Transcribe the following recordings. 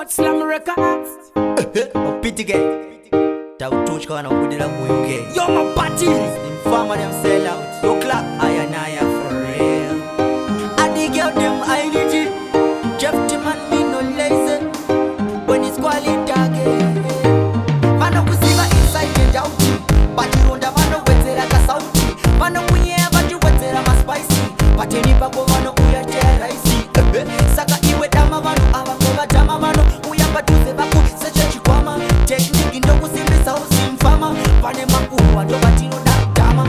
Hot Slam Records. Pity gay. Touch kana kudira muyoge. Yo my party. Informer them sell out. Yo clap I and I for real. I dig out them I legit. Jeff man me no lazy. When it's quality again. Mano kusiba inside and out. But you don't mano wetera ka sauti. Mano kunye but you wetera ma spicy. But any babo mano uya tera isi. Saka iwe dama mano abakoba dama mano uya batuze baku secha chikwama. Technique ndo kusimbisa usimfama. Pane makuwa ndo batino na dama.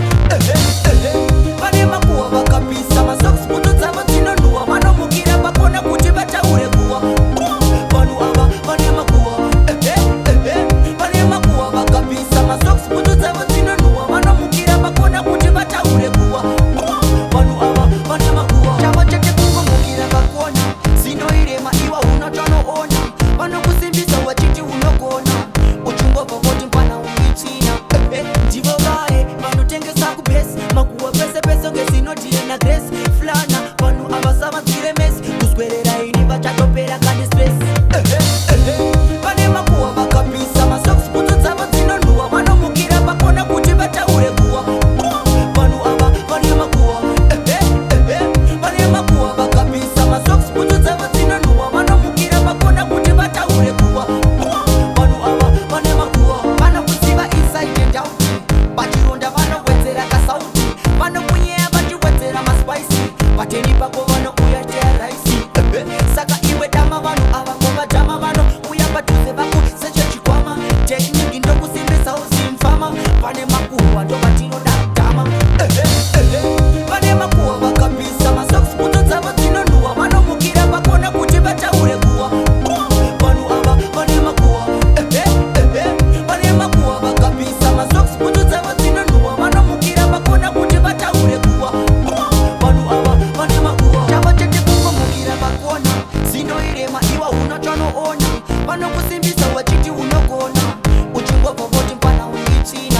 Pane makuwa bakapisa masocks mutu zama tino nuwa. Mano mukira bakona kuti bata ule kuwa. Panu aba pane makuwa. Pane makuwa bakapisa masocks mutu zama tino nuwa. Mano mukira bakona kuti bata ule kuwa. Panu aba pane makuwa. Chama chete kungo mukira bakona. Sino irema iwa unatano ona. Mano kusimbisa wachiti unogona. Uchungo pavoti mpana umichina. Jivo gae, manu tenge saku besi. Makuwa pese pese ngesino die na grace. Flana, manu abasama tire mesi. Kuswerera ini bachatopera kani stress. Pane makuwa bakapisa masocks putu zama zino nuwa. Mano mukira bakona kuti bata ule kuwa. Panu aba, pane makuwa. Pane makuwa bakapisa masocks putu zama zino nuwa. Mano mukira bakona kuti bata ule kuwa. Panu aba, pane makuwa. Mano kusiba inside and out. Bachironda mano wetera ka sauti. Mano kunyea bachi wetera ma spicy. Bateni bako mano uya tera isi. Saka iwe dama mano abakoba dama mano uya batuze baku secha chikwama. Technique ndo kusimbisa usimfama. Pane makuwa ndo batino na dama. Pane makuwa bakapisa masocks puto zama zino nuwa. Mano mukira bakona kuti bata ule kuwa. Panu aba pane makuwa. Pane makuwa bakapisa masocks puto zama zino nuwa. Mano mukira bakona kuti bata ule kuwa. Panu aba pane makuwa. Chama chete kungo mukira bakona. Sino irema iwa unatano ona. Mano kusimbisa wachiti unogona. Uchungo pavoti mpana umichina.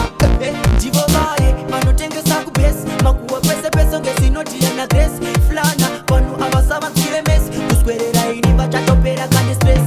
Jivo gae, mano tenge saku besi. Makuwa pese pese ngesino die na grace. Flana, panu abasama tire mesi. Kuswerera ini bachatopera kani stress.